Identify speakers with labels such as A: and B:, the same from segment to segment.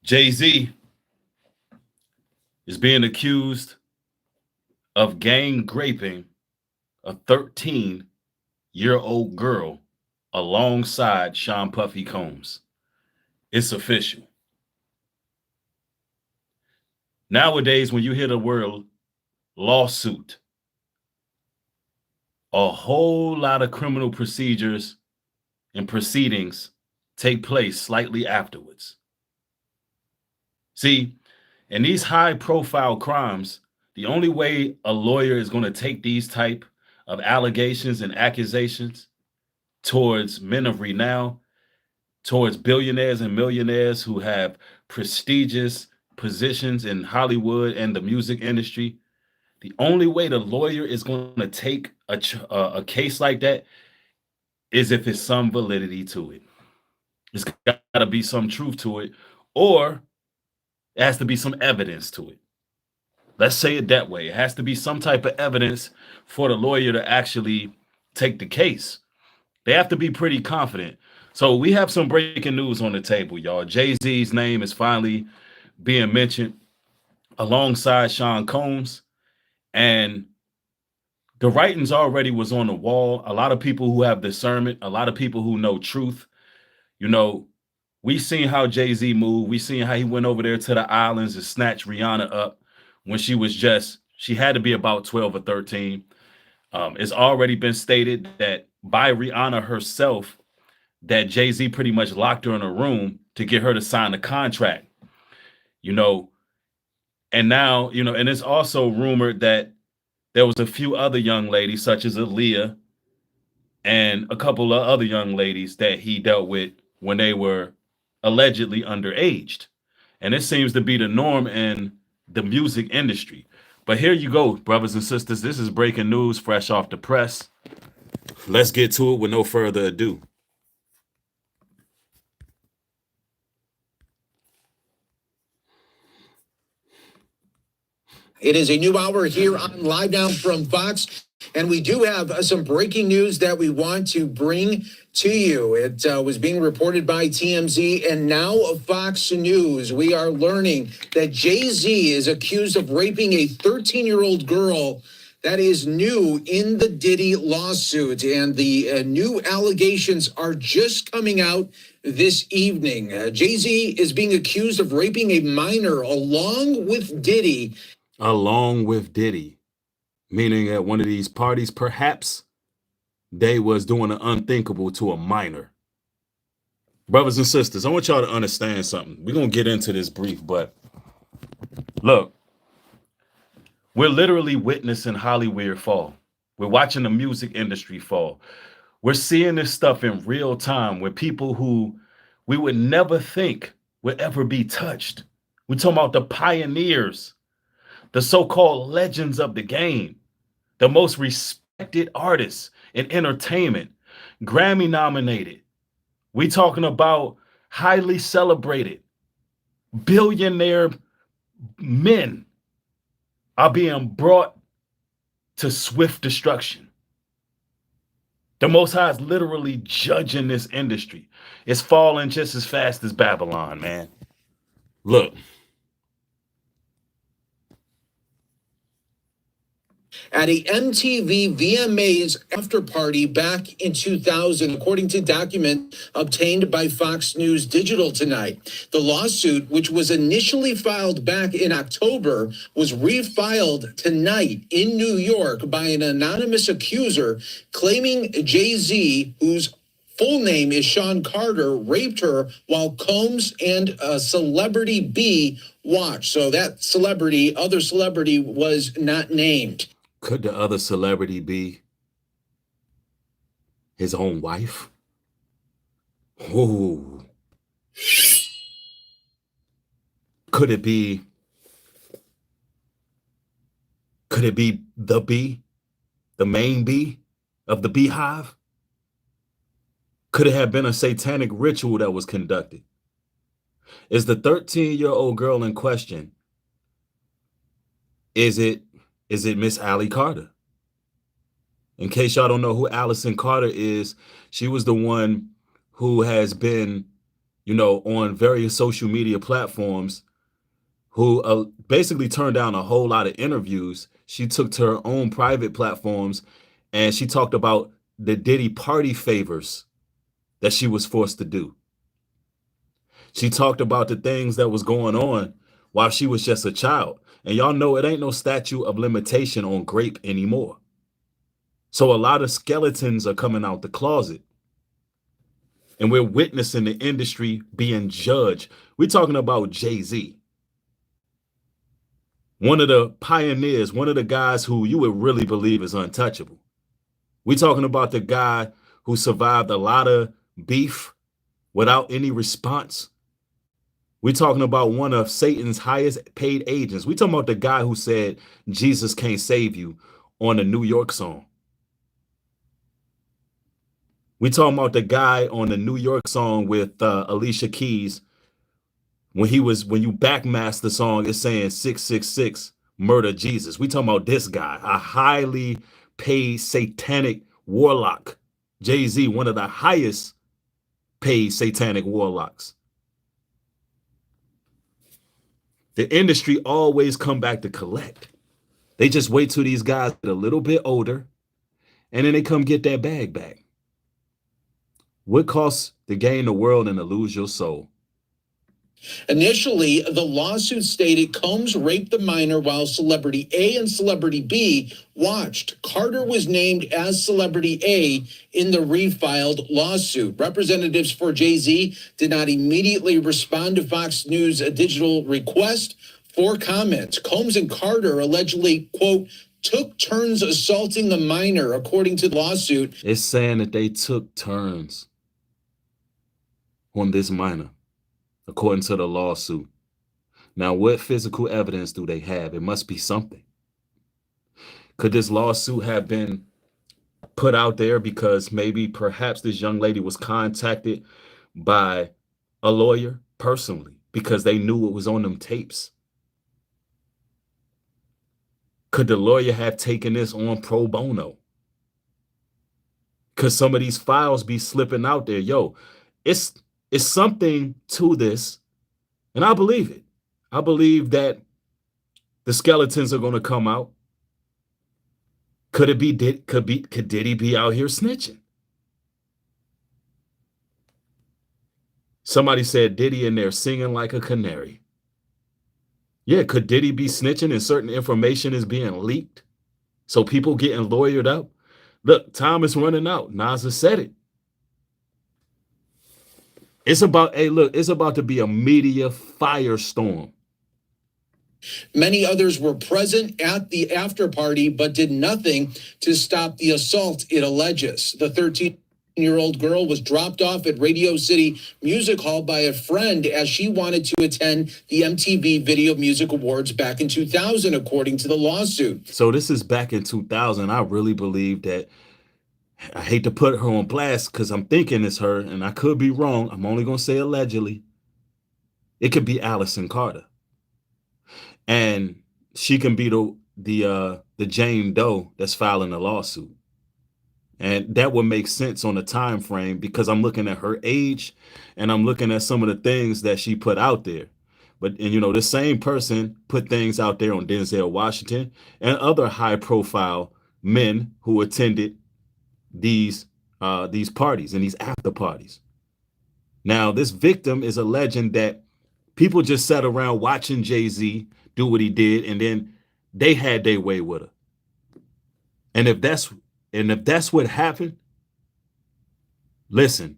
A: Jay-Z is being accused of gang raping a 13-year-old girl alongside Sean Puffy Combs. It's official. Nowadays, when you hear the word lawsuit, a whole lot of criminal procedures and proceedings take place slightly afterwards. See, in these high profile crimes, the only way a lawyer is going to take these type of allegations and accusations towards men of renown, towards billionaires and millionaires who have prestigious positions in Hollywood and the music industry, the only way the lawyer is going to take a case like that is if it's some validity to it. It's got to be some truth to it, or it has to be some evidence to it. Let's say it that way. It has to be some type of evidence for the lawyer to actually take the case. They have to be pretty confident. So we have some breaking news on the table, y'all. Jay-Z's name is finally being mentioned alongside Sean Combs. And the writings already was on the wall. A lot of people who have discernment, a lot of people who know truth. You know, we seen how Jay-Z moved. We seen how he went over there to the islands and snatched Rihanna up when she had to be about 12 or 13. It's already been stated that by Rihanna herself that Jay-Z pretty much locked her in a room to get her to sign a contract. And now, and it's also rumored that there was a few other young ladies, such as Aaliyah and a couple of other young ladies that he dealt with when they were allegedly underaged. And it seems to be the norm in the music industry. But here you go, brothers and sisters. This is breaking news fresh off the press. Let's get to it with no further ado.
B: It is a new hour here on Live Now from Fox, and we do have some breaking news that we want to bring to you. It was being reported by TMZ and now Fox News. We are learning that Jay-Z is accused of raping a 13-year-old girl. That is new in the Diddy lawsuit, and the new allegations are just coming out this evening. Jay-Z is being accused of raping a minor along with Diddy.
A: Along with Diddy, meaning at one of these parties, perhaps they was doing the unthinkable to a minor. Brothers and sisters, I want y'all to understand something. We're going to get into this brief, but look, we're literally witnessing Hollywood fall. We're watching the music industry fall. We're seeing this stuff in real time with people who we would never think would ever be touched. We're talking about the pioneers, the so-called legends of the game, the most respected artists in entertainment, Grammy nominated. We talking about highly celebrated billionaire men are being brought to swift destruction. The Most High is literally judging this industry. It's falling just as fast as Babylon, man. Look.
B: At a MTV VMAs after party back in 2000, according to documents obtained by Fox News Digital tonight. The lawsuit, which was initially filed back in October, was refiled tonight in New York by an anonymous accuser claiming Jay-Z, whose full name is Sean Carter, raped her while Combs and Celebrity B watched. So that other celebrity was not named.
A: Could the other celebrity be his own wife? Oh. Could it be the bee, the main bee of the beehive? Could it have been a satanic ritual that was conducted? Is the 13-year-old girl in question, is it Miss Allie Carter? In case y'all don't know who Allison Carter is, she was the one who has been on various social media platforms who basically turned down a whole lot of interviews. She took to her own private platforms and she talked about the Diddy party favors that she was forced to do. She talked about the things that was going on while she was just a child. And y'all know it ain't no statute of limitation on grape anymore. So a lot of skeletons are coming out the closet. And we're witnessing the industry being judged. We're talking about Jay-Z. One of the pioneers, one of the guys who you would really believe is untouchable. We're talking about the guy who survived a lot of beef without any response. We're talking about one of Satan's highest paid agents. We're talking about the guy who said, Jesus can't save you on a New York song. We're talking about the guy on the New York song with Alicia Keys. When you backmask the song, it's saying 666, murder Jesus. We talking about this guy, a highly paid satanic warlock. Jay-Z, one of the highest paid satanic warlocks. The industry always come back to collect. They just wait till these guys get a little bit older, and then they come get that bag back. What costs to gain the world and to lose your soul?
B: Initially, the lawsuit stated Combs raped the minor while Celebrity A and Celebrity B watched. Carter was named as Celebrity A in the refiled lawsuit. Representatives for Jay-Z did not immediately respond to Fox News' digital request for comment. Combs and Carter allegedly, quote, took turns assaulting the minor, according to the lawsuit.
A: It's saying that they took turns on this minor, according to the lawsuit. Now, what physical evidence do they have? It must be something. Could this lawsuit have been put out there because perhaps this young lady was contacted by a lawyer personally because they knew it was on them tapes? Could the lawyer have taken this on pro bono? Because some of these files be slipping out there. Yo, it's something to this, and I believe it. I believe that the skeletons are going to come out. Could Diddy be out here snitching? Somebody said Diddy in there singing like a canary. Yeah, could Diddy be snitching and certain information is being leaked? So people getting lawyered up? Look, time is running out. Nas has said it. It's about to be a media firestorm.
B: Many others were present at the after party, but did nothing to stop the assault, it alleges. The 13-year-old girl was dropped off at Radio City Music Hall by a friend as she wanted to attend the MTV Video Music Awards back in 2000, according to the lawsuit.
A: So this is back in 2000. I really believe that. I hate to put her on blast because I'm thinking it's her, and I could be wrong. I'm only going to say allegedly. It could be Allison Carter. And she can be the Jane Doe that's filing the lawsuit. And that would make sense on the time frame because I'm looking at her age and I'm looking at some of the things that she put out there. And the same person put things out there on Denzel Washington and other high profile men who attended these parties and these after parties. Now, this victim is alleging that people just sat around watching Jay-Z do what he did, and then they had their way with her. And if that's what happened, listen,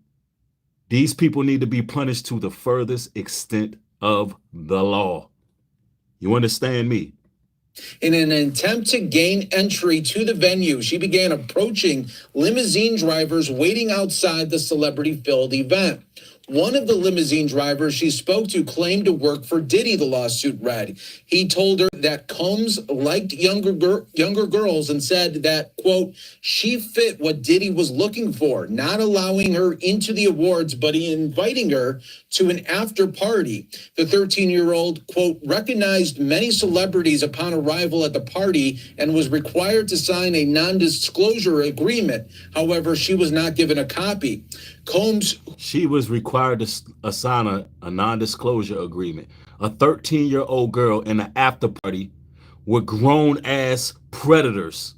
A: these people need to be punished to the furthest extent of the law. You understand me?
B: In an attempt to gain entry to the venue, she began approaching limousine drivers waiting outside the celebrity-filled event. One of the limousine drivers she spoke to claimed to work for Diddy, the lawsuit read. He told her that Combs liked younger girls and said that, quote, she fit what Diddy was looking for, not allowing her into the awards, but inviting her to an after party. The 13-year-old, quote, recognized many celebrities upon arrival at the party and was required to sign a non-disclosure agreement. However, she was not given a copy. Combs.
A: She was required to sign a non-disclosure agreement. A 13-year-old girl in an after party with grown-ass predators.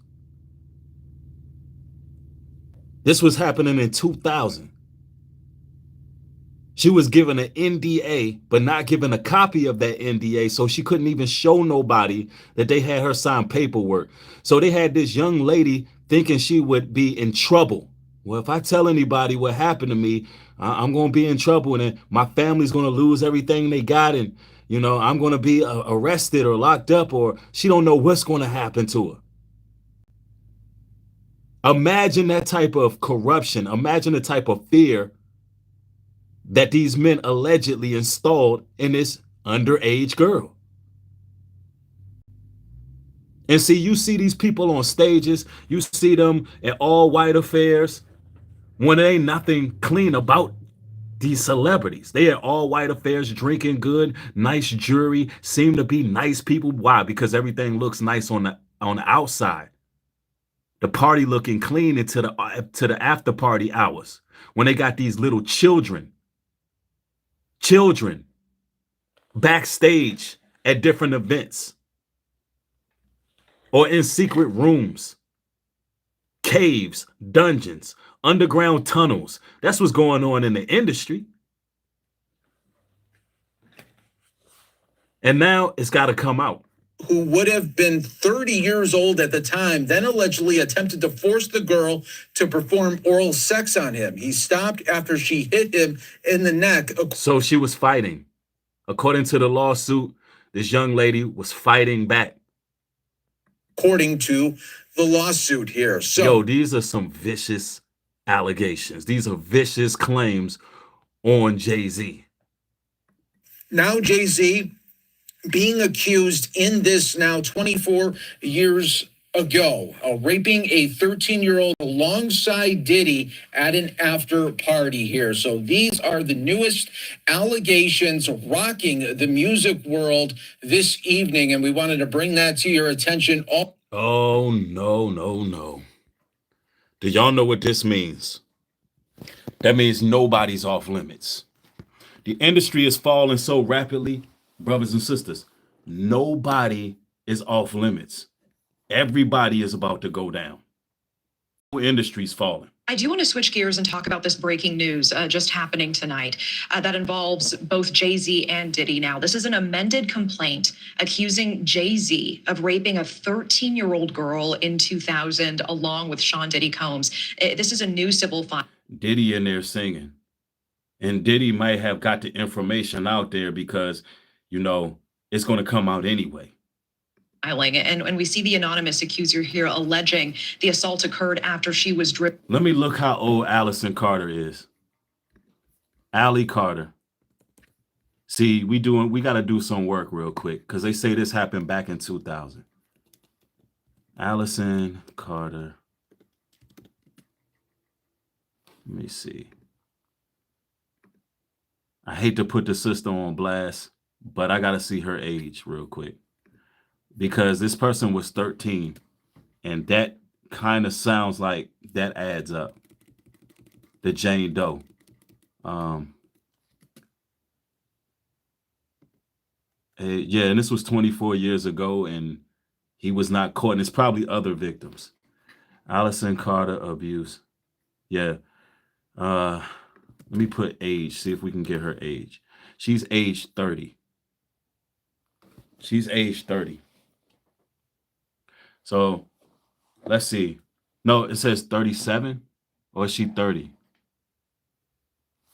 A: This was happening in 2000. She was given an NDA, but not given a copy of that NDA, so she couldn't even show nobody that they had her sign paperwork. So they had this young lady thinking she would be in trouble. Well, if I tell anybody what happened to me, I'm going to be in trouble, and then my family's going to lose everything they got, and I'm going to be arrested or locked up, or she don't know what's going to happen to her. Imagine that type of corruption. Imagine the type of fear that these men allegedly installed in this underage girl. And see, you see these people on stages, you see them at all white affairs, when there ain't nothing clean about these celebrities. They at all white affairs, drinking good, nice jewelry, seem to be nice people. Why? Because everything looks nice on the outside. The party looking clean into the after party hours, when they got these little children backstage at different events or in secret rooms, caves, dungeons, underground tunnels. That's what's going on in the industry. And now it's got to come out.
B: Who would have been 30 years old at the time, then allegedly attempted to force the girl to perform oral sex on him. He stopped after she hit him in the neck.
A: So she was fighting. According to the lawsuit, this young lady was fighting back.
B: According to the lawsuit here. So,
A: these are some vicious allegations. These are vicious claims on Jay-Z.
B: Now Jay-Z being accused in this now 24 years ago, raping a 13-year-old alongside Diddy at an after party here. So these are the newest allegations rocking the music world this evening, and we wanted to bring that to your attention.
A: Oh, no. Do y'all know what this means? That means nobody's off limits. The industry is falling so rapidly, brothers and sisters. Nobody is off limits. Everybody is about to go down. The industry's falling.
C: I do want to switch gears and talk about this breaking news just happening tonight that involves both Jay-Z and Diddy now. This is an amended complaint accusing Jay-Z of raping a 13-year-old girl in 2000 along with Sean Diddy Combs. This is a new civil file.
A: Diddy in there singing. And Diddy might have got the information out there because, it's going to come out anyway.
C: And we see the anonymous accuser here alleging the assault occurred after she was driven.
A: Let me look how old Allison Carter is. Allie Carter. See, we got to do some work real quick because they say this happened back in 2000. Allison Carter. Let me see. I hate to put the sister on blast, but I got to see her age real quick. Because this person was 13, and that kind of sounds like that adds up. The Jane Doe. And this was 24 years ago, and he was not caught, and it's probably other victims. Allison Carter abuse. Yeah. Let me put age, see if we can get her age. She's age 30. She's age 30. So let's see. No, it says 37, or is she 30?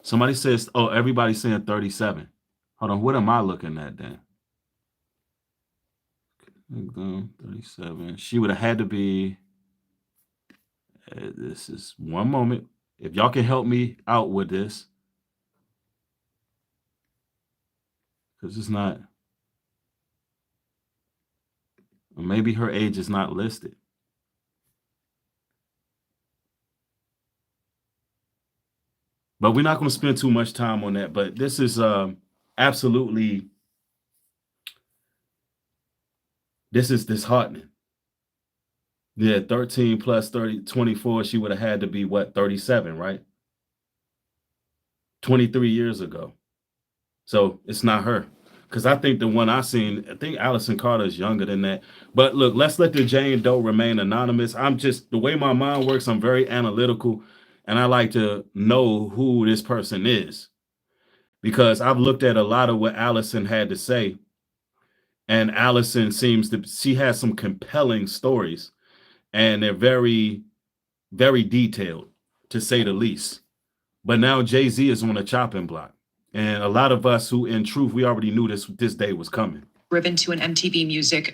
A: Somebody says, everybody's saying 37. Hold on, what am I looking at then? 37. She would have had to be, this is one moment. If y'all can help me out with this. Because it's not, maybe her age is not listed. But we're not going to spend too much time on that. But this is absolutely, this is disheartening. Yeah, 13 plus 30, 24, she would have had to be, 37, right? 23 years ago. So it's not her. Because I think the one I seen, I think Allison Carter is younger than that. But look, let's let the Jane Doe remain anonymous. I'm just, the way my mind works, I'm very analytical. And I like to know who this person is. Because I've looked at a lot of what Allison had to say. And Allison seems to, she has some compelling stories. And they're very, very detailed, to say the least. But now Jay-Z is on a chopping block. And a lot of us who, in truth, we already knew this day was coming.
C: Driven to an MTV Music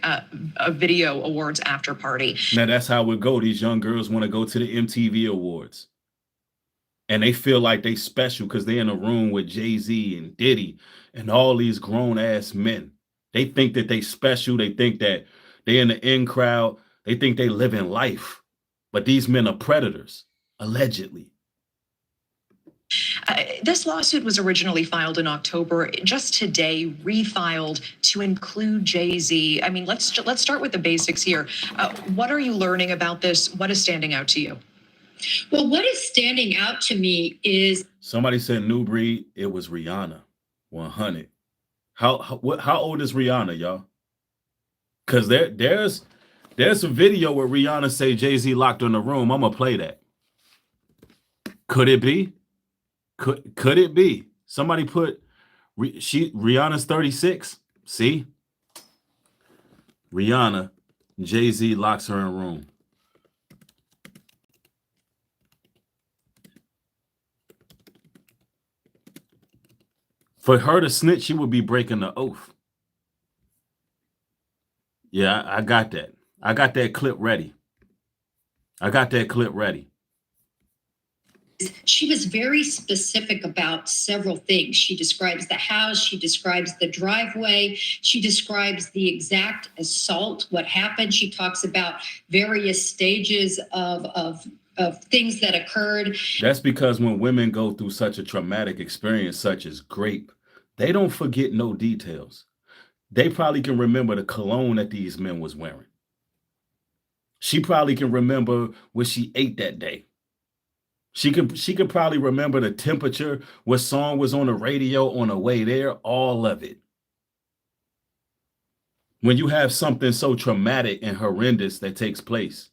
C: Video Awards after party.
A: Now, that's how it go. These young girls want to go to the MTV Awards. And they feel like they special because they're in a room with Jay-Z and Diddy and all these grown-ass men. They think that they special. They think that they're in the in crowd. They think they live in life. But these men are predators, allegedly.
C: This lawsuit was originally filed in October, just today refiled to include Jay-Z. I mean, let's start with the basics here. What are you learning about this? What is standing out to you?
D: Well, what is standing out to me is
A: somebody said New Breed. It was Rihanna, 100. How old is Rihanna, y'all? Because there's a video where Rihanna say Jay-Z locked her in the room. I'm gonna play that. Could it be? Could it be? Somebody put Rihanna's 36. See? Rihanna, Jay-Z locks her in a room. For her to snitch, she would be breaking the oath. Yeah, I got that. I got that clip ready.
D: She was very specific about several things. She describes the house, she describes the driveway, she describes the exact assault, what happened. She talks about various stages of things that occurred.
A: That's because when women go through such a traumatic experience, such as rape, they don't forget no details. They probably can remember the cologne that these men was wearing. She probably can remember what she ate that day. She could probably remember the temperature, what song was on the radio on the way there, all of it. When you have something so traumatic and horrendous that takes place.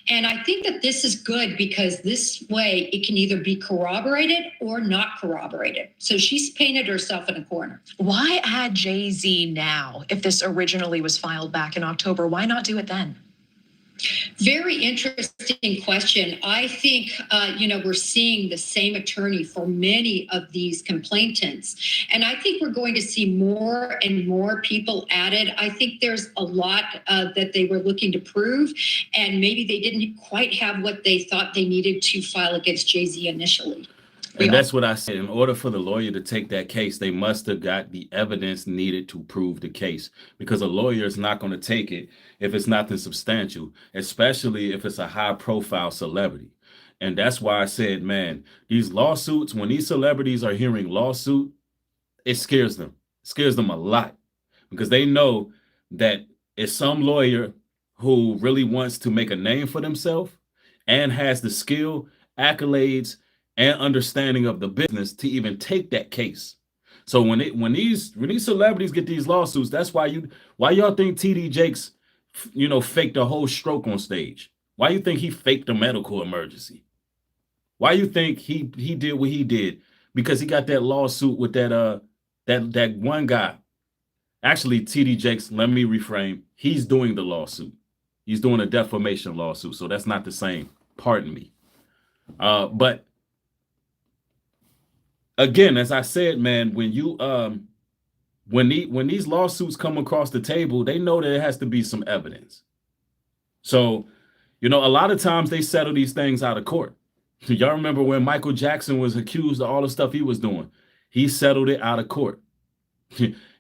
D: And I think that this is good because this way it can either be corroborated or not corroborated. So she's painted herself in a corner.
C: Why add Jay-Z now if this originally was filed back in October? Why not do it then?
D: Very interesting question. I think, we're seeing the same attorney for many of these complainants. And I think we're going to see more and more people added. I think there's a lot that they were looking to prove, and maybe they didn't quite have what they thought they needed to file against Jay-Z initially.
A: And that's what I said. In order for the lawyer to take that case, they must have got the evidence needed to prove the case, because a lawyer is not going to take it if it's nothing substantial, especially if it's a high profile celebrity. And that's why I said, man, these lawsuits, when these celebrities are hearing lawsuit, it scares them. It scares them a lot, because they know that it's some lawyer who really wants to make a name for themselves and has the skill, accolades, and understanding of the business to even take that case. So when these celebrities get these lawsuits, that's why y'all think TD Jakes, faked a whole stroke on stage. Why you think he faked a medical emergency? Why you think he did what he did? Because he got that lawsuit with that one guy. Actually, TD Jakes, let me reframe. He's doing the lawsuit. He's doing a defamation lawsuit, so that's not the same. Pardon me. But again, as I said, man, when these lawsuits come across the table, they know that there has to be some evidence. So, a lot of times they settle these things out of court. Y'all remember when Michael Jackson was accused of all the stuff he was doing? He settled it out of court.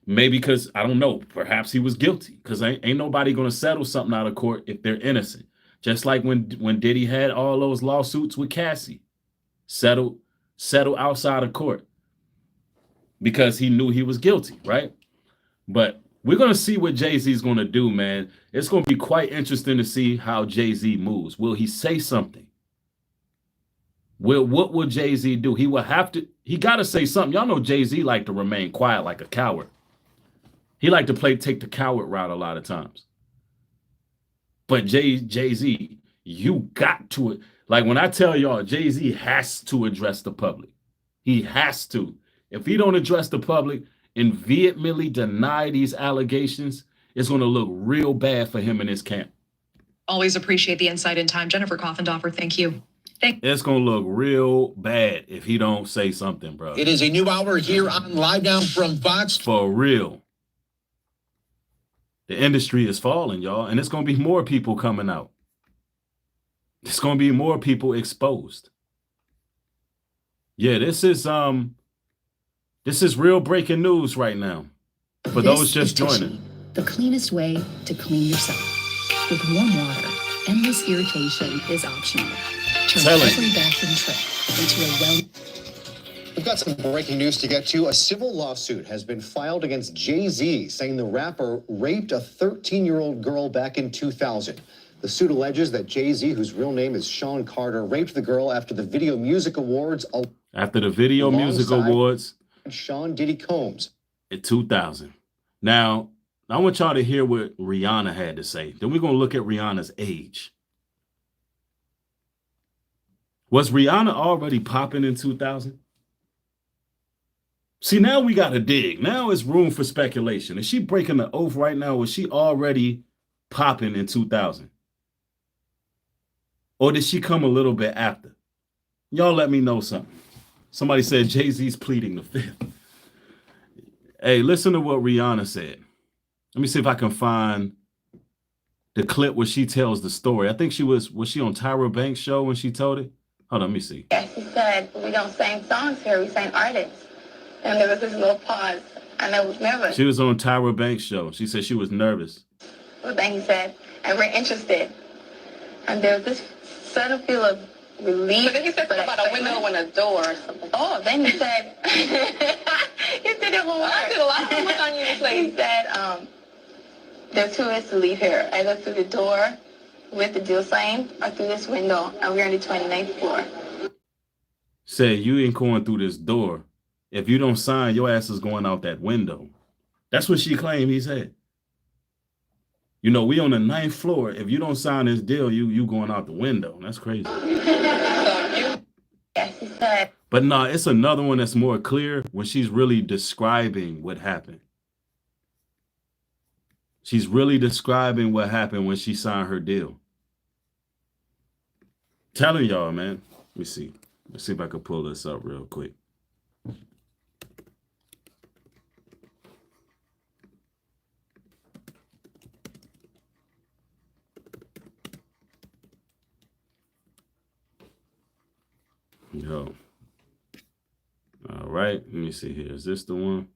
A: Maybe because, I don't know, perhaps he was guilty, because ain't nobody going to settle something out of court if they're innocent. Just like when Diddy had all those lawsuits with Cassie, settled outside of court because he knew he was guilty, right? But we're going to see what Jay-Z is going to do, man. It's going to be quite interesting to see how Jay-Z moves. Will he say something? Well, what will Jay-Z do? He will have to, he got to say something. Y'all know Jay-Z like to remain quiet like a coward. He like to take the coward route a lot of times. But Jay-Z, you got to, like when I tell y'all, Jay-Z has to address the public. He has to. If he don't address the public and vehemently deny these allegations, it's going to look real bad for him in his camp.
C: Always appreciate the insight and time. Jennifer Coffendorfer, thank you.
A: It's going to look real bad if he don't say something, bro.
B: It is a new hour here on Live Now from Fox.
A: For real. The industry is falling, y'all, and it's going to be more people coming out. It's going to be more people exposed. Yeah, this is real breaking news right now. For those just joining.
E: The cleanest way to clean yourself. With warm water, endless irritation is optional. Turn every bathroom trip into a
F: We've got some breaking news to get to. A civil lawsuit has been filed against Jay-Z, saying the rapper raped a 13-year-old girl back in 2000. The suit alleges that Jay-Z, whose real name is Sean Carter, raped the girl after the Video Music Awards. Sean Diddy Combs.
A: In 2000. Now, I want y'all to hear what Rihanna had to say. Then we're going to look at Rihanna's age. Was Rihanna already popping in 2000? See, now we got to dig. Now it's room for speculation. Is she breaking the oath right now? Was she already popping in 2000? Or did she come a little bit after? Y'all let me know something. Somebody said Jay-Z's pleading the fifth. Hey, listen to what Rihanna said. Let me see if I can find the clip where she tells the story. I think she was she on Tyra Banks' show when she told it? Hold on, let me see.
G: Yeah, she said, we don't sing songs here, we sing artists. And there was this little pause, and I was nervous.
A: She was on Tyra Banks' show. She said she was nervous.
G: But then he said, and we're interested. And there was this sudden feel of relief.
H: But then he said something about a window and a door or something.
G: Oh, then he said, he did it one more.
H: I did a lot too much on you this lady.
G: He said, there are two ways to leave here, either through the door with the deal signed or through this window, and we're on the 29th floor.
A: Say, you ain't going through this door. If you don't sign, your ass is going out that window. That's what she claimed he said. You know, we on the 9th floor. If you don't sign this deal, you going out the window. That's crazy.
G: Yes, he said.
A: But no, it's another one that's more clear when she's really describing what happened. She's really describing what happened when she signed her deal. Telling y'all, man. Let me see. Let's see if I can pull this up real quick. Yo. All right. Let me see here. Is this the one?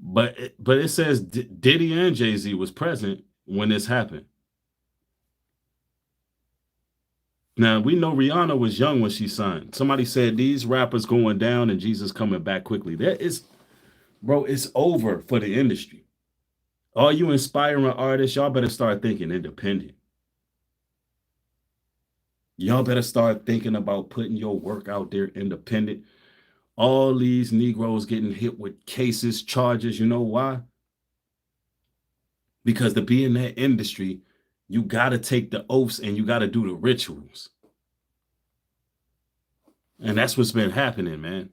A: But it says Diddy and Jay-Z was present when this happened. Now, we know Rihanna was young when she signed. Somebody said these rappers going down and Jesus coming back quickly. That is, bro, it's over for the industry. All you inspiring artists, y'all better start thinking independent. Y'all better start thinking about putting your work out there independent. All these Negroes getting hit with cases, charges. You know why? Because to be in that industry, you got to take the oaths and you got to do the rituals. And that's what's been happening, man.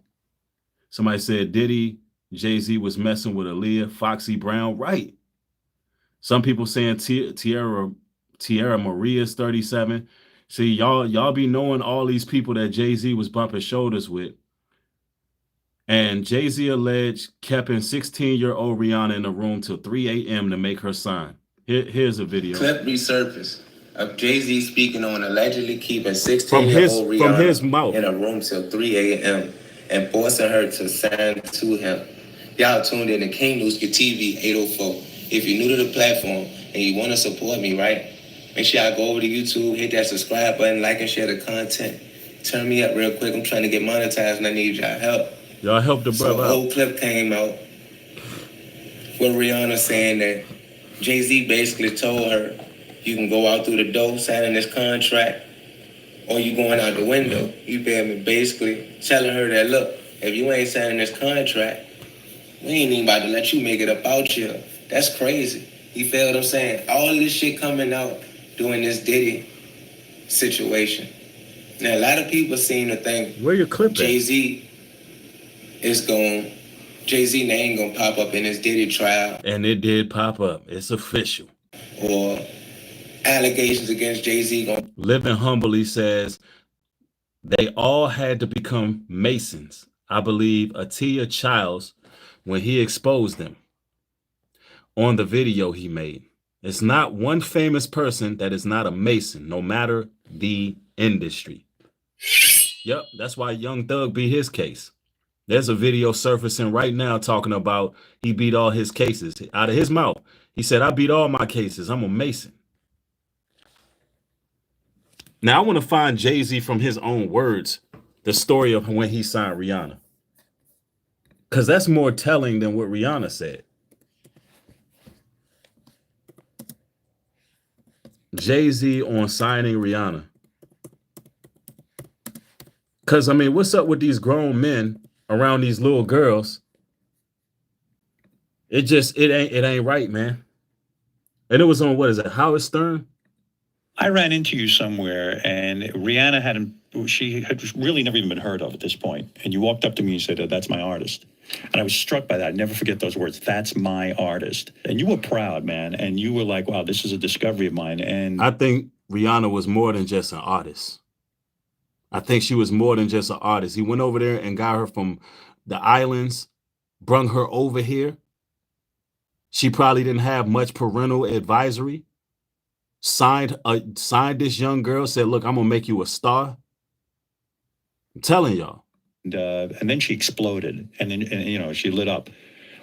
A: Somebody said Diddy, Jay-Z was messing with Aaliyah, Foxy Brown. Right. Some people saying Tierra Maria's 37. See, y'all be knowing all these people that Jay-Z was bumping shoulders with. And Jay-Z alleged kept 16-year-old Rihanna in the room till 3 a.m. to make her sign. Here's a video.
I: Clip resurfaced of Jay-Z speaking on allegedly keeping 16-year-old Rihanna
A: from his mouth
I: in a room till 3 a.m. and forcing her to sign to him. Y'all tuned in to King News TV 804. If you're new to the platform and you want to support me, right? Make sure y'all go over to YouTube, hit that subscribe button, like and share the content. Turn me up real quick. I'm trying to get monetized and I need y'all help.
A: Y'all help the brother out.
I: So a whole clip came out with Rihanna saying that Jay-Z basically told her You can go out through the door, signing this contract, or you going out the window. You feel me? Basically telling her that, look, if you ain't signing this contract, we ain't even about to let you make it about you. That's crazy. You feel what I'm saying? All of this shit coming out during this Diddy situation. Now, a lot of people seem to think
A: Where your clip at?
I: Jay-Z name gonna pop up in this Diddy trial.
A: And it did pop up. It's official.
I: Or allegations against Jay-Z gonna...
A: Living Humbly says they all had to become Masons. I believe Atiya Childs when he exposed them on the video he made. It's not one famous person that is not a Mason, no matter the industry. Yep, that's why Young Thug beat his case. There's a video surfacing right now talking about he beat all his cases. Out of his mouth, he said, I beat all my cases. I'm a Mason. Now, I want to find Jay-Z from his own words, the story of when he signed Rihanna. Because that's more telling than what Rihanna said. Jay-Z on signing Rihanna. Because, I mean, what's up with these grown men around these little girls? It ain't right, man. And it was on, what is it, Howard Stern?
J: I ran into you somewhere, and Rihanna she had really never even been heard of at this point. And you walked up to me and said, that's my artist. And I was struck by that. I'd never forget those words. That's my artist. And you were proud, man. And you were like, wow, this is a discovery of mine. And
A: I think Rihanna was more than just an artist. I think she was more than just an artist. He went over there and got her from the islands, brung her over here. She probably didn't have much parental advisory. Signed this young girl, said, look, I'm gonna make you a star. I'm telling y'all.
J: And then she exploded, and then she lit up.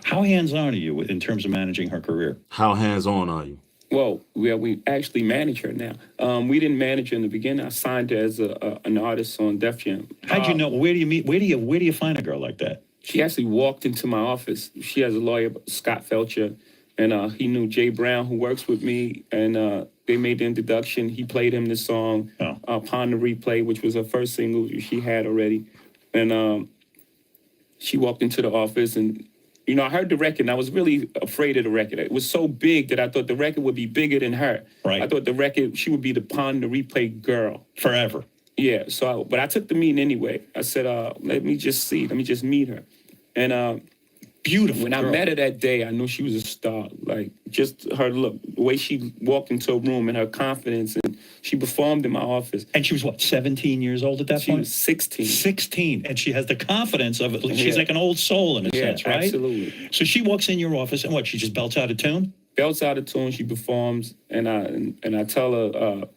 J: How hands-on are you in terms of managing her career?
A: How hands-on are you?
K: Well, we actually manage her now. We didn't manage her in the beginning. I signed her as an artist on Def Jam.
J: How'd you know? Where do you meet? Where do you find a girl like that?
K: She actually walked into my office. She has a lawyer, Scott Felcher, and he knew Jay Brown, who works with me, and they made the introduction. He played him the song Upon the Replay, which was her first single she had already. And she walked into the office, and I heard the record, and I was really afraid of the record. It was so big that I thought the record would be bigger than her.
J: Right.
K: I thought the record, she would be the Upon the Replay girl.
J: Forever.
K: Yeah, but I took the meeting anyway. I said, let me just meet her. And
J: beautiful
K: when
J: girl.
K: I met her that day, I knew she was a star. Like, just her look, the way she walked into a room and her confidence, and she performed in my office.
J: And she was, what, 17 years old at that point?
K: She was 16.
J: 16, and she has the confidence of it. She's like an old soul in a sense, right?
K: Absolutely.
J: So she walks in your office, and what, she just belts out a tune?
K: Belts out a tune, she performs, and I tell her,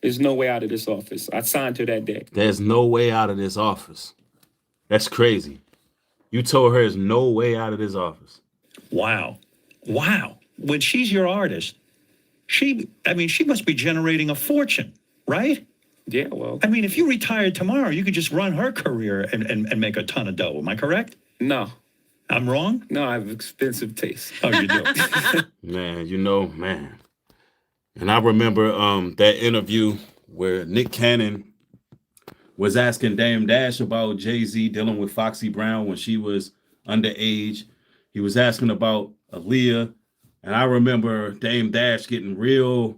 K: there's no way out of this office. I signed her that day.
A: There's no way out of this office. That's crazy. You told her there's no way out of this office.
J: Wow. When she's your artist, she must be generating a fortune, right?
K: Yeah, well.
J: I mean, if you retired tomorrow, you could just run her career and make a ton of dough. Am I correct?
K: No.
J: I'm wrong?
K: No, I have expensive taste.
J: Oh, you do?
A: Man. And I remember that interview where Nick Cannon was asking Dame Dash about Jay-Z dealing with Foxy Brown when she was underage. He was asking about Aaliyah. And I remember Dame Dash getting real,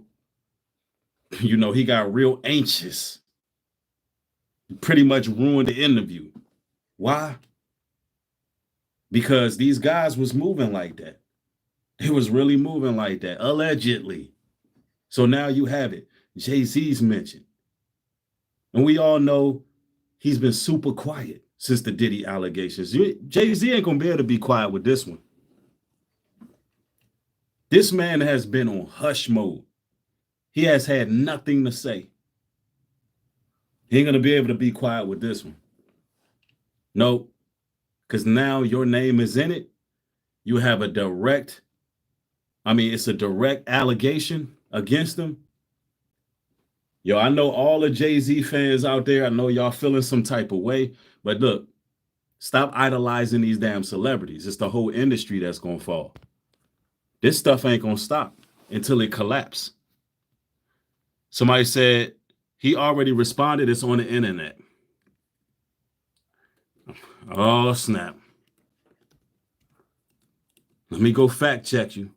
A: he got real anxious. Pretty much ruined the interview. Why? Because these guys was moving like that. They was really moving like that, allegedly. So now you have it. Jay-Z's mentioned. And we all know he's been super quiet since the Diddy allegations. Jay-Z ain't going to be able to be quiet with this one. This man has been on hush mode. He has had nothing to say. He ain't going to be able to be quiet with this one. No, because now your name is in it. You have it's a direct allegation against him. Yo, I know all the Jay-Z fans out there. I know y'all feeling some type of way. But look, stop idolizing these damn celebrities. It's the whole industry that's going to fall. This stuff ain't going to stop until it collapses. Somebody said he already responded. It's on the internet. Oh, snap. Let me go fact check you.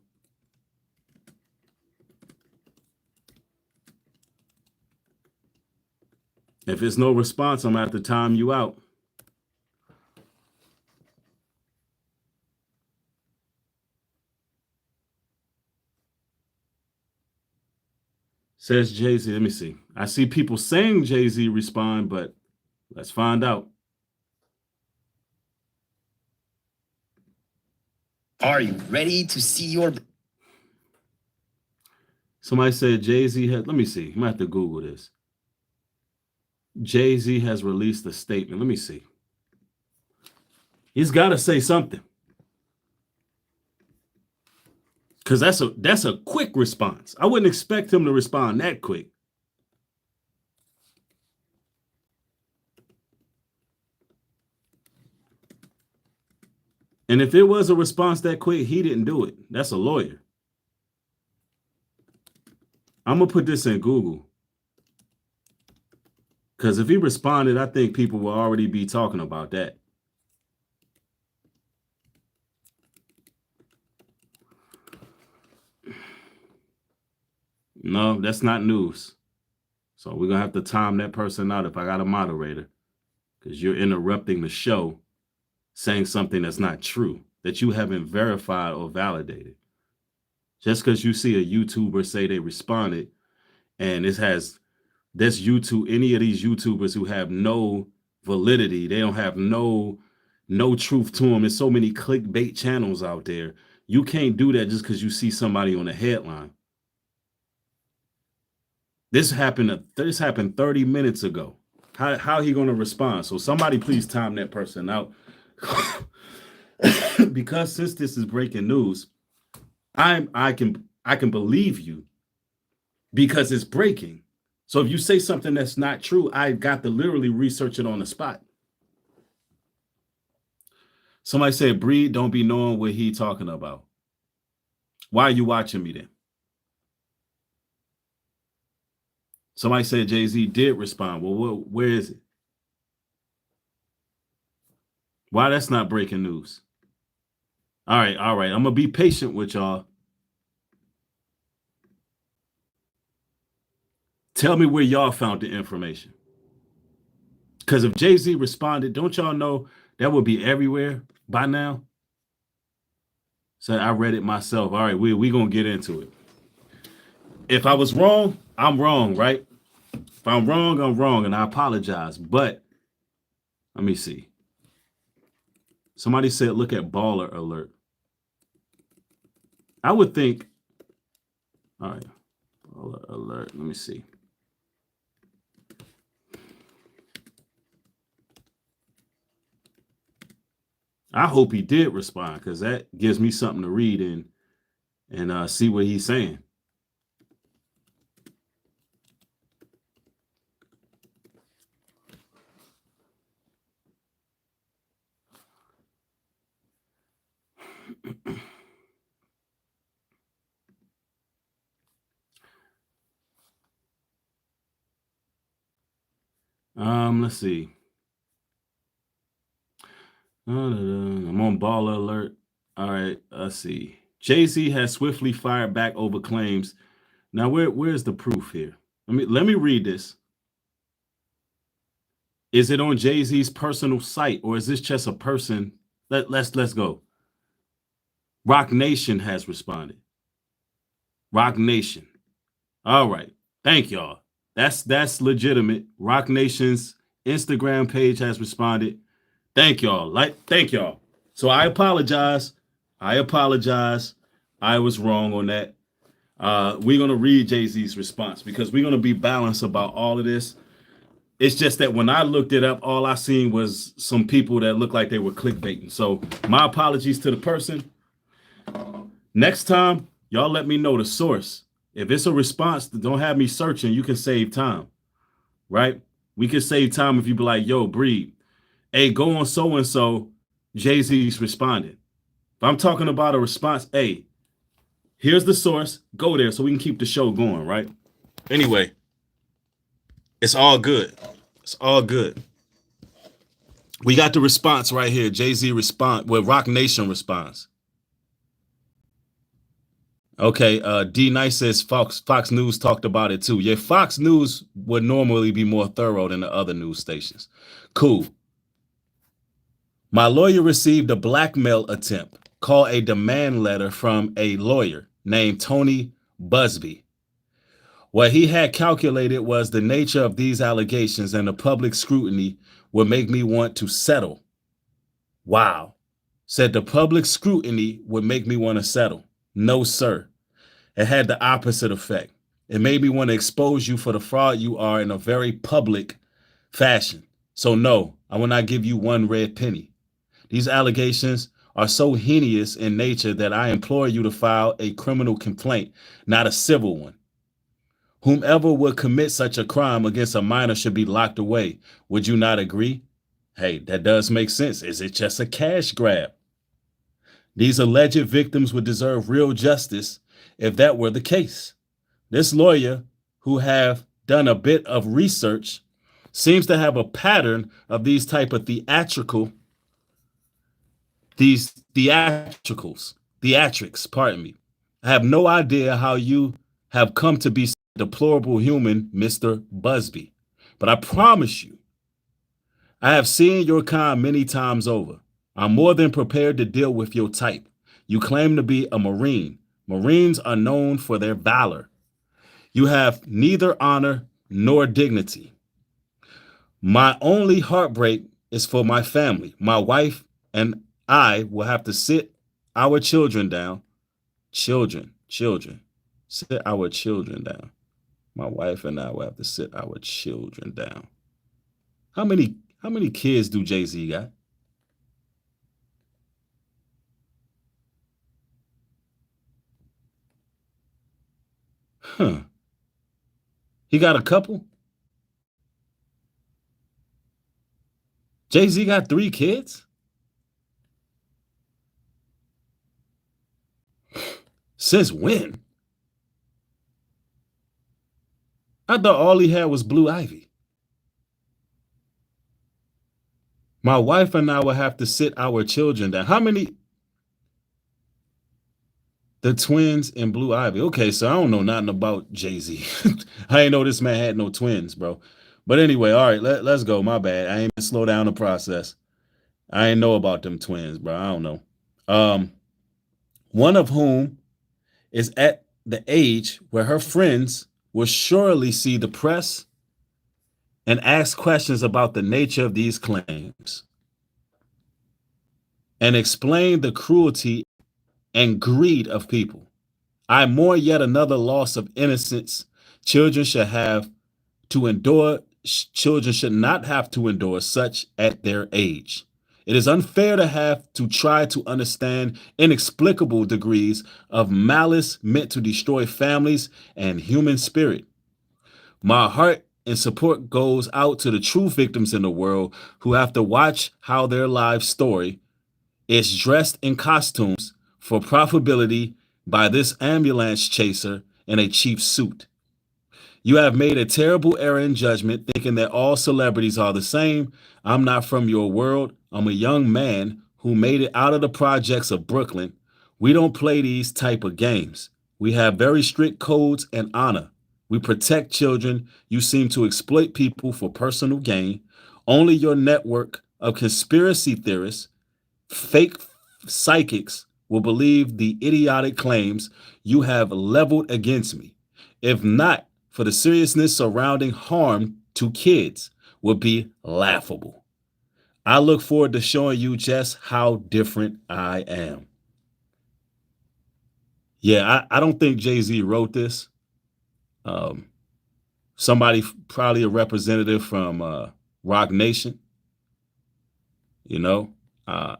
A: If it's no response, I'm going to have to time you out. Says Jay-Z. Let me see. I see people saying Jay-Z respond, but let's find out.
L: Are you ready to see your...
A: Somebody said Jay-Z had... Let me see. I'm going to have to Google this. Jay-Z has released a statement. Let me see. He's got to say something. Because that's a quick response. I wouldn't expect him to respond that quick. And if it was a response that quick, he didn't do it. That's a lawyer. I'm going to put this in Google. Because if he responded, I think people will already be talking about that. No, that's not news. So we're going to have to time that person out if I got a moderator. Because you're interrupting the show saying something that's not true, that you haven't verified or validated. Just because you see a YouTuber say they responded and this has this YouTube, any of these YouTubers who have no validity, they don't have no truth to them. There's so many clickbait channels out there. You can't do that just because you see somebody on a headline. This happened 30 minutes ago. How he going to respond? So somebody please time that person out. Because since this is breaking news, I can believe you because it's breaking. So if you say something that's not true, I got to literally research it on the spot. Somebody said, Breed don't be knowing what he talking about. Why are you watching me then? Somebody said Jay-Z did respond. Well, where is it? Why that's not breaking news? All right. I'm going to be patient with y'all. Tell me where y'all found the information. Because if Jay-Z responded, don't y'all know that would be everywhere by now? So I read it myself. All right, we going to get into it. If I was wrong, I'm wrong, right? If I'm wrong, and I apologize. But let me see. Somebody said, look at baller alert. I would think, all right, baller alert. Let me see. I hope he did respond because that gives me something to read and see what he's saying. Let's see. I'm on baller alert. All right, let's see. Jay-Z has swiftly fired back over claims. Now, where's the proof here? Let me read this. Is it on Jay-Z's personal site, or is this just a person? Let's go. Roc Nation has responded. Roc Nation. All right. Thank y'all. That's legitimate. Roc Nation's Instagram page has responded. Thank y'all. Thank y'all. So I apologize. I was wrong on that. We're going to read Jay-Z's response because we're going to be balanced about all of this. It's just that when I looked it up, all I seen was some people that looked like they were clickbaiting. So my apologies to the person. Next time, y'all let me know the source. If it's a response, don't have me searching. You can save time, right? We can save time if you be like, yo, Breed, hey, go on so-and-so, Jay-Z's responded. If I'm talking about a response, hey, here's the source, go there so we can keep the show going, right? Anyway, It's all good. It's all good. We got the response right here. Jay-Z response. Well, Roc Nation response. Okay, D Nice says Fox News talked about it too. Yeah, Fox News would normally be more thorough than the other news stations. Cool. My lawyer received a blackmail attempt, called a demand letter from a lawyer named Tony Busby. What he had calculated was the nature of these allegations and the public scrutiny would make me want to settle. Wow. Said the public scrutiny would make me want to settle. No, sir. It had the opposite effect. It made me want to expose you for the fraud you are in a very public fashion. So no, I will not give you one red penny. These allegations are so heinous in nature that I implore you to file a criminal complaint, not a civil one. Whomever would commit such a crime against a minor should be locked away. Would you not agree? Hey, that does make sense. Is it just a cash grab? These alleged victims would deserve real justice if that were the case. This lawyer, who have done a bit of research, seems to have a pattern of these type of theatrics, pardon me. I have no idea how you have come to be a deplorable human, Mr. Busby. But I promise you, I have seen your kind many times over. I'm more than prepared to deal with your type. You claim to be a Marine. Marines are known for their valor. You have neither honor nor dignity. My only heartbreak is for my family. My wife and I will have to sit our children down. Children. Sit our children down. My wife and I will have to sit our children down. How many kids do Jay-Z got? Huh. He got a couple? Jay-Z got 3 kids? Since when? I thought all he had was Blue Ivy. My wife and I will have to sit our children down. How many? The twins and Blue Ivy. Okay, so I don't know nothing about Jay-Z. I ain't know this man had no twins, bro. But anyway, all right, let's go. My bad. I ain't gonna slow down the process. I ain't know about them twins, bro. I don't know. One of whom is at the age where her friends will surely see the press and ask questions about the nature of these claims and explain the cruelty and greed of people. I mourn yet another loss of innocence. Children should not have to endure such at their age. It is unfair to have to try to understand inexplicable degrees of malice meant to destroy families and human spirit. My heart and support goes out to the true victims in the world who have to watch how their life story is dressed in costumes for profitability by this ambulance chaser in a cheap suit. You have made a terrible error in judgment, thinking that all celebrities are the same. I'm not from your world. I'm a young man who made it out of the projects of Brooklyn. We don't play these type of games. We have very strict codes and honor. We protect children. You seem to exploit people for personal gain. Only your network of conspiracy theorists, fake psychics, will believe the idiotic claims you have leveled against me. If not, for the seriousness surrounding harm to kids would be laughable. I look forward to showing you just how different I am. Yeah, I don't think Jay-Z wrote this. Somebody, probably a representative from Roc Nation. You know, I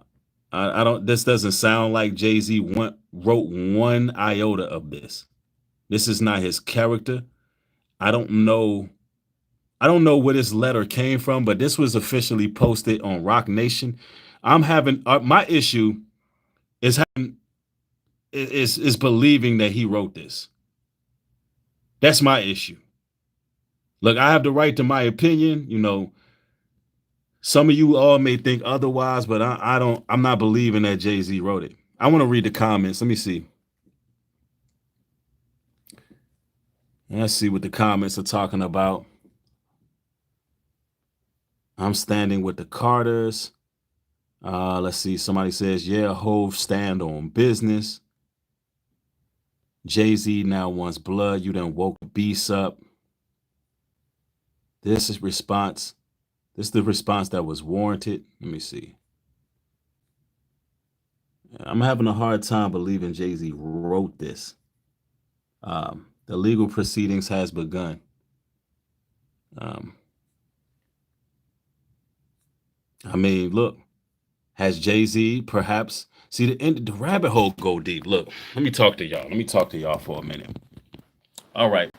A: don't. This doesn't sound like Jay-Z wrote one iota of this. This is not his character. I don't know where this letter came from, but this was officially posted on Roc Nation. I'm having my issue is believing that he wrote this. That's my issue. Look, I have the right to my opinion. You know, some of you all may think otherwise, but I don't. I'm not believing that Jay-Z wrote it. I want to read the comments. Let me see. Let's see what the comments are talking about. I'm standing with the Carters. Let's see. Somebody says, yeah, Hove stand on business. Jay-Z now wants blood. You done woke the beast up. This is response. This is the response that was warranted. Let me see. I'm having a hard time believing Jay-Z wrote this. The legal proceedings has begun. I mean, look, has Jay-Z perhaps see the rabbit hole go deep? Look, let me talk to y'all. Let me talk to y'all for a minute. All right.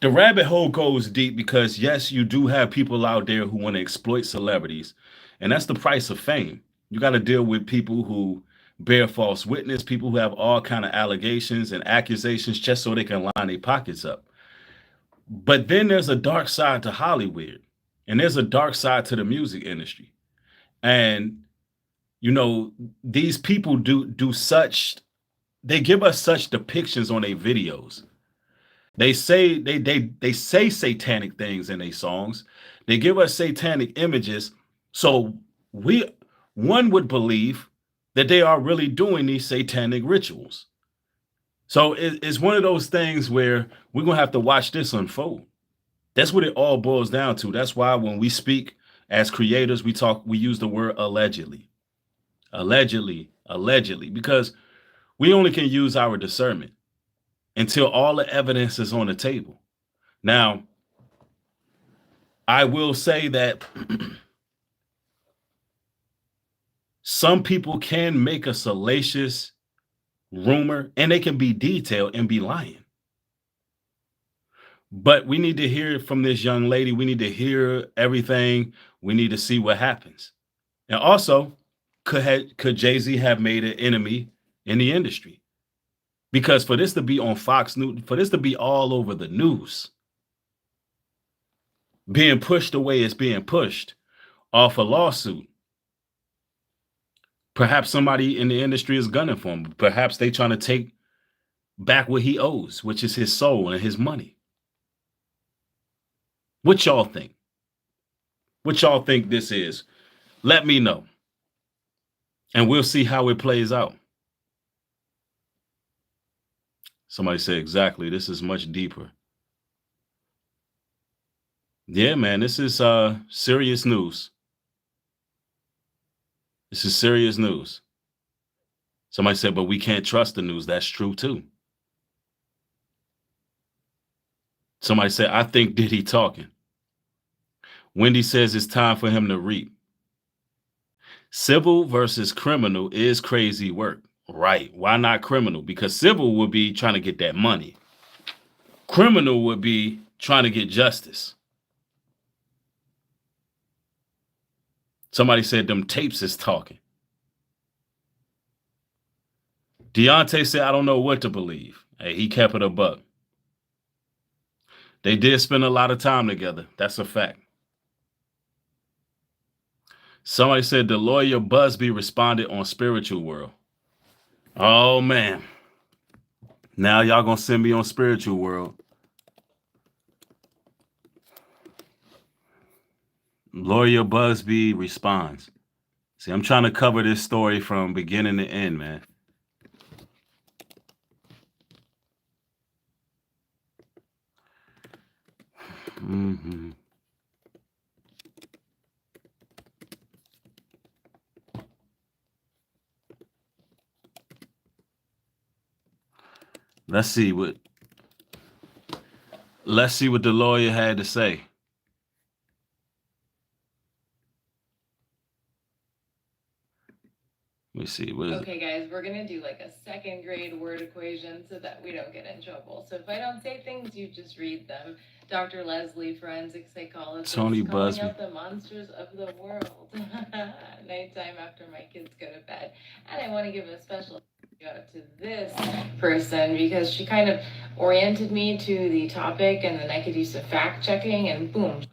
A: The rabbit hole goes deep because yes, you do have people out there who want to exploit celebrities, and that's the price of fame. You got to deal with people who bear false witness, people who have all kind of allegations and accusations just so they can line their pockets up. But then there's a dark side to Hollywood, and there's a dark side to the music industry. And you know, these people do such, they give us such depictions on their videos. They say they say satanic things in their songs. They give us satanic images. So one would believe that they are really doing these satanic rituals. So it's one of those things where we're gonna have to watch this unfold. That's what it all boils down to. That's why when we speak as creators, we use the word allegedly. Allegedly, because we only can use our discernment until all the evidence is on the table. Now, I will say that some people can make a salacious rumor and they can be detailed and be lying. But we need to hear from this young lady. We need to hear everything. We need to see what happens. And also, could Jay-Z have made an enemy in the industry? Because for this to be on Fox News, for this to be all over the news, being pushed the way it's being pushed off a lawsuit, perhaps somebody in the industry is gunning for him. Perhaps they trying to take back what he owes, which is his soul and his money. What y'all think? What y'all think this is? Let me know. And we'll see how it plays out. Somebody said, exactly, this is much deeper. Yeah, man, this is serious news. This is serious news. Somebody said, but we can't trust the news. That's true, too. Somebody said, I think Diddy talking. Wendy says it's time for him to reap. Civil versus criminal is crazy work. Right. Why not criminal? Because civil would be trying to get that money. Criminal would be trying to get justice. Somebody said them tapes is talking. Deontay said, I don't know what to believe. Hey, he kept it a buck. They did spend a lot of time together. That's a fact. Somebody said the lawyer Busby responded on Spiritual World. Oh, man. Now y'all gonna send me on Spiritual World. Lawyer Busby responds. See, I'm trying to cover this story from beginning to end, man. Mm-hmm. Let's see what the lawyer had to say. Let me see.
M: Okay, guys, we're going to do like a second grade word equation so that we don't get in trouble. So if I don't say things, you just read them. Dr. Leslie, forensic psychologist,
A: Tony
M: calling
A: Busby.
M: out the monsters of the world. Nighttime after my kids go to bed. And I want to give a special... To this person because she kind of oriented me to the topic, and then I could do some fact checking, and boom.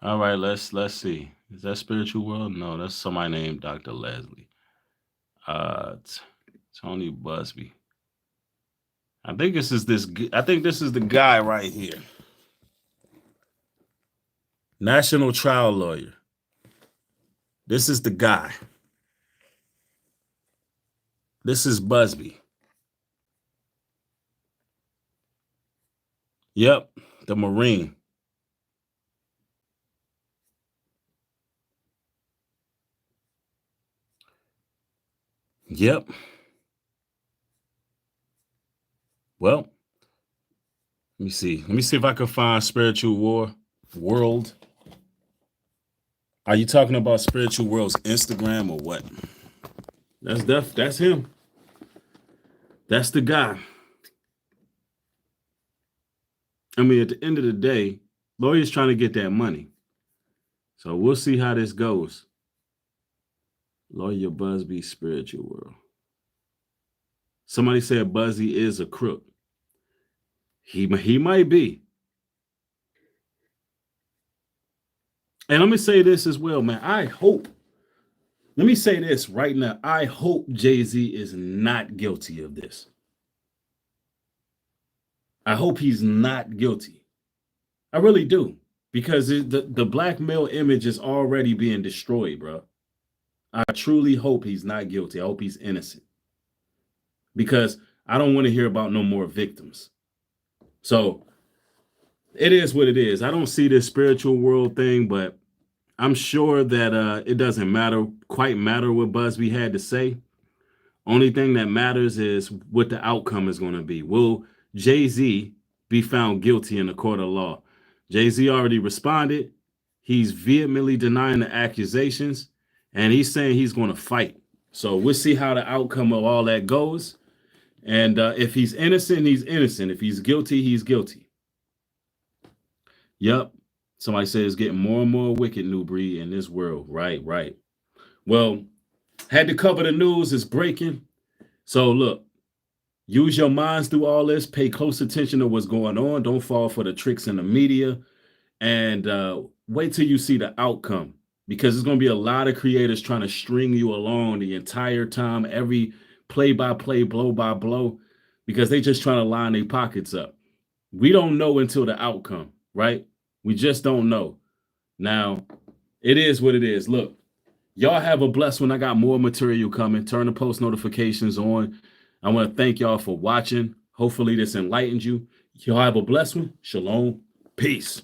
A: All right, let's see. Is that Spiritual World? No, that's somebody named Dr. Leslie. Tony Busby. I think this is the guy right here. National trial lawyer. This is the guy. This is Busby. Yep, the Marine. Yep. Well, let me see. Let me see if I can find Spiritual World. Are you talking about Spiritual World's Instagram or what? That's him. That's the guy. I mean, at the end of the day, lawyers trying to get that money. So we'll see how this goes. Lawyer Busby, Spiritual World. Somebody said Buzzy is a crook. He might be. And let me say this as well, man. Let me say this right now. I hope Jay-Z is not guilty of this. I hope he's not guilty. I really do. Because the black male image is already being destroyed, bro. I truly hope he's not guilty. I hope he's innocent. Because I don't want to hear about no more victims. So it is what it is. I don't see this Spiritual World thing, but I'm sure that it doesn't quite matter what Busby had to say. Only thing that matters is what the outcome is going to be. Will Jay-Z be found guilty in the court of law? Jay-Z already responded. He's vehemently denying the accusations, and he's saying he's going to fight. So we'll see how the outcome of all that goes. And if he's innocent, he's innocent. If he's guilty, he's guilty. Yep. Somebody says it's getting more and more wicked, New Breed, in this world. Right. Well, had to cover the news. It's breaking. So look, use your minds through all this. Pay close attention to what's going on. Don't fall for the tricks in the media. And wait till you see the outcome. Because there's going to be a lot of creators trying to string you along the entire time, every play-by-play, blow-by-blow, because they just trying to line their pockets up. We don't know until the outcome, right? We just don't know. Now, it is what it is. Look, y'all have a blessed one. I got more material coming. Turn the post notifications on. I want to thank y'all for watching. Hopefully this enlightened you. Y'all have a blessed one. Shalom. Peace.